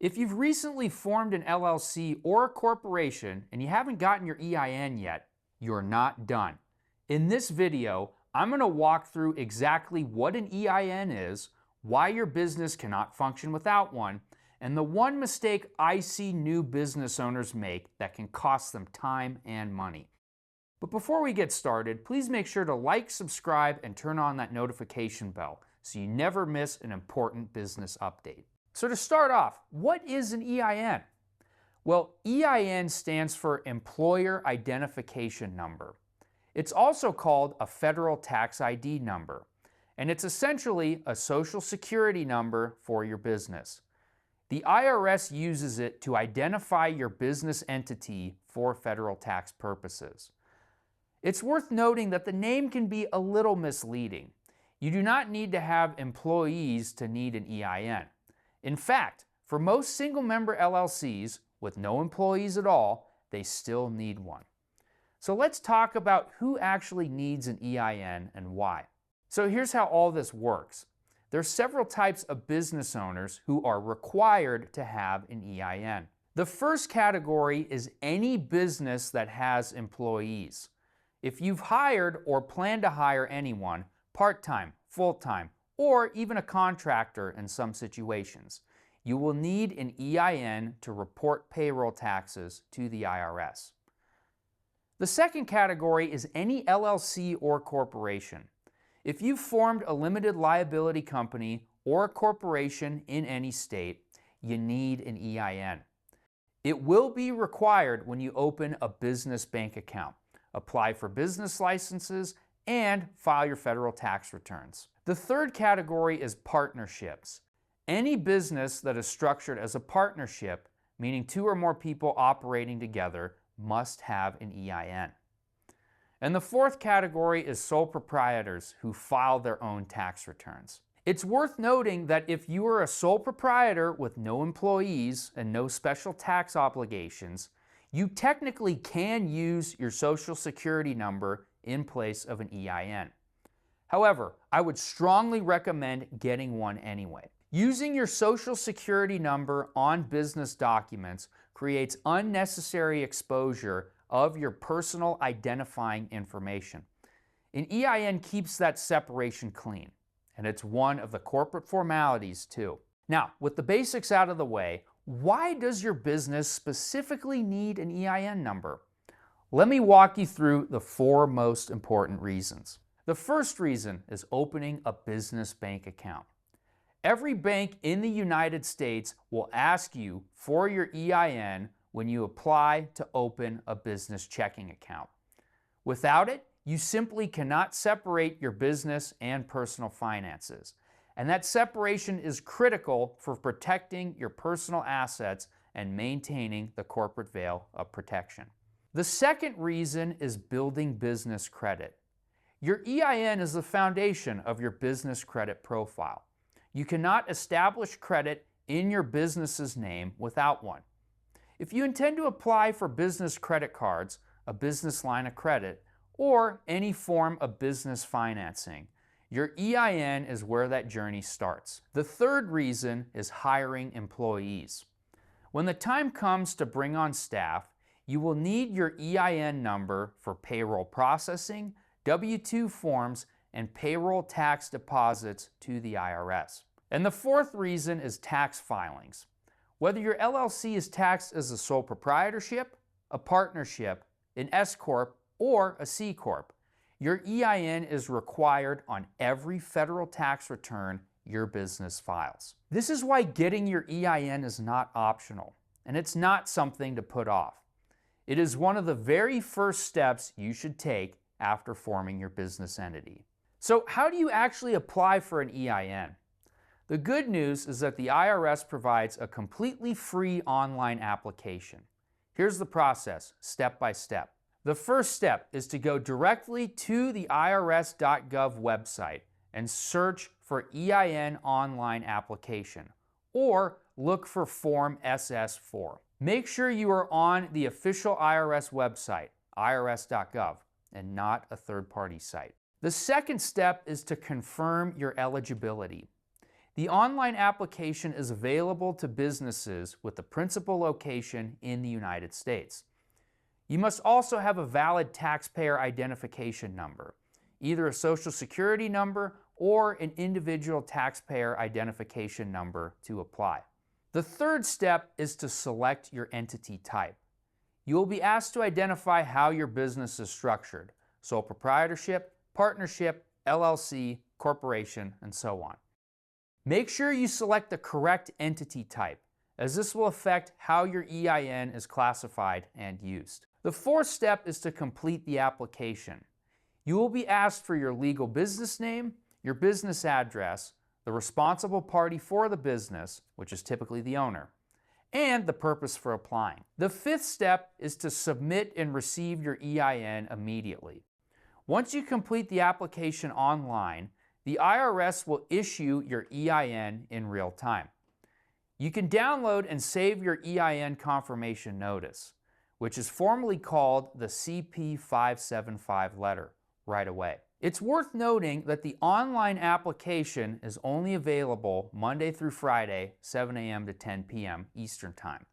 If you've recently formed an LLC or a corporation and you haven't gotten your EIN yet, you're not done. In this video, I'm going to walk through exactly what an EIN is, why your business cannot function without one, and the one mistake I see new business owners make that can cost them time and money. But before we get started, please make sure to like, subscribe, and turn on that notification bell so you never miss an important business update. So to start off, what is an EIN? Well, EIN stands for Employer Identification Number. It's also called a federal tax ID number, and it's essentially a social security number for your business. The IRS uses it to identify your business entity for federal tax purposes. It's worth noting that the name can be a little misleading. You do not need to have employees to need an EIN. In fact, for most single-member LLCs with no employees at all, they still need one. So let's talk about who actually needs an EIN and why. So here's how all this works. There are several types of business owners who are required to have an EIN. The first category is any business that has employees. If you've hired or plan to hire anyone, part-time, full-time, or even a contractor in some situations, you will need an EIN to report payroll taxes to the IRS. The second category is any LLC or corporation. If you've formed a limited liability company or a corporation in any state, you need an EIN. It will be required when you open a business bank account, apply for business licenses, and file your federal tax returns. The third category is partnerships. Any business that is structured as a partnership, meaning two or more people operating together, must have an EIN. And the fourth category is sole proprietors who file their own tax returns. It's worth noting that if you are a sole proprietor with no employees and no special tax obligations, you technically can use your Social Security number in place of an EIN. However, I would strongly recommend getting one anyway. Using your Social Security number on business documents creates unnecessary exposure of your personal identifying information. An EIN keeps that separation clean, and it's one of the corporate formalities too. Now, with the basics out of the way, why does your business specifically need an EIN number? Let me walk you through the four most important reasons. The first reason is opening a business bank account. Every bank in the United States will ask you for your EIN when you apply to open a business checking account. Without it, you simply cannot separate your business and personal finances. And that separation is critical for protecting your personal assets and maintaining the corporate veil of protection. The second reason is building business credit. Your EIN is the foundation of your business credit profile. You cannot establish credit in your business's name without one. If you intend to apply for business credit cards, a business line of credit, or any form of business financing, your EIN is where that journey starts. The third reason is hiring employees. When the time comes to bring on staff, you will need your EIN number for payroll processing, W-2 forms, and payroll tax deposits to the IRS. And the fourth reason is tax filings. Whether your LLC is taxed as a sole proprietorship, a partnership, an S-corp, or a C-corp, your EIN is required on every federal tax return your business files. This is why getting your EIN is not optional, and it's not something to put off. It is one of the very first steps you should take after forming your business entity. So how do you actually apply for an EIN? The good news is that the IRS provides a completely free online application. Here's the process, step by step. The first step is to go directly to the IRS.gov website and search for EIN online application, or look for Form SS4. Make sure you are on the official IRS website, IRS.gov, and not a third-party site. The second step is to confirm your eligibility. The online application is available to businesses with the principal location in the United States. You must also have a valid taxpayer identification number, either a Social Security number or an individual taxpayer identification number to apply. The third step is to select your entity type. You will be asked to identify how your business is structured: sole proprietorship, partnership, LLC, corporation, and so on. Make sure you select the correct entity type, as this will affect how your EIN is classified and used. The fourth step is to complete the application. You will be asked for your legal business name, your business address, the responsible party for the business, which is typically the owner, and the purpose for applying. The fifth step is to submit and receive your EIN immediately. Once you complete the application online, the IRS will issue your EIN in real time. You can download and save your EIN confirmation notice, which is formally called the CP-575 letter, right away. It's worth noting that the online application is only available Monday through Friday, 7 a.m. to 10 p.m. Eastern Time.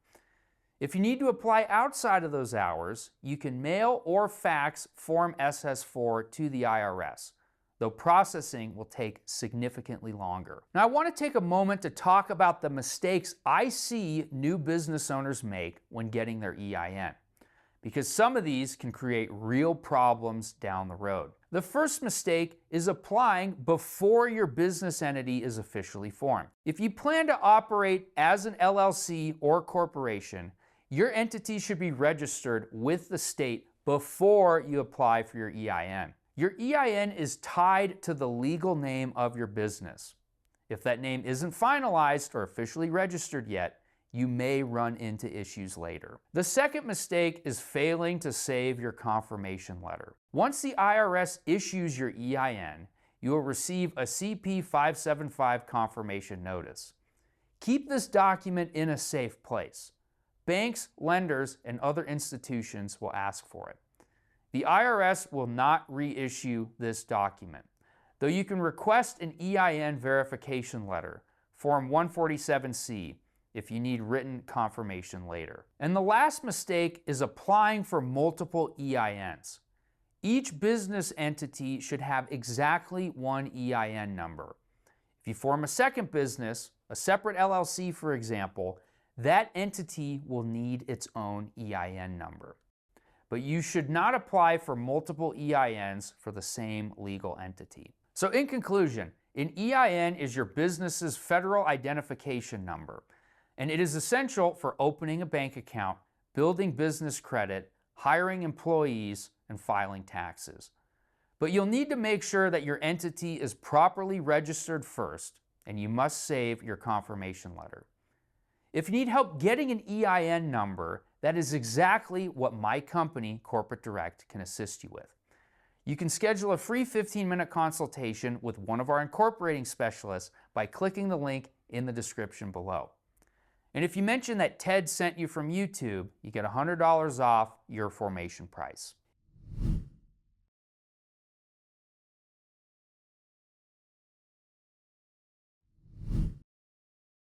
If you need to apply outside of those hours, you can mail or fax Form SS4 to the IRS, though processing will take significantly longer. Now, I want to take a moment to talk about the mistakes I see new business owners make when getting their EIN, because some of these can create real problems down the road. The first mistake is applying before your business entity is officially formed. If you plan to operate as an LLC or corporation, your entity should be registered with the state before you apply for your EIN. Your EIN is tied to the legal name of your business. If that name isn't finalized or officially registered yet, you may run into issues later. The second mistake is failing to save your confirmation letter. Once the IRS issues your EIN, you will receive a CP-575 confirmation notice. Keep this document in a safe place. Banks, lenders, and other institutions will ask for it. The IRS will not reissue this document, though you can request an EIN verification letter, Form 147C, if you need written confirmation later. And the last mistake is applying for multiple EINs. Each business entity should have exactly one EIN number. If you form a second business, a separate LLC for example, that entity will need its own EIN number. But you should not apply for multiple EINs for the same legal entity. So in conclusion, an EIN is your business's federal identification number, and it is essential for opening a bank account, building business credit, hiring employees, and filing taxes. But you'll need to make sure that your entity is properly registered first, and you must save your confirmation letter. If you need help getting an EIN number, that is exactly what my company, Corporate Direct, can assist you with. You can schedule a free 15-minute consultation with one of our incorporating specialists by clicking the link in the description below. And if you mention that Ted sent you from YouTube, you get $100 off your formation price.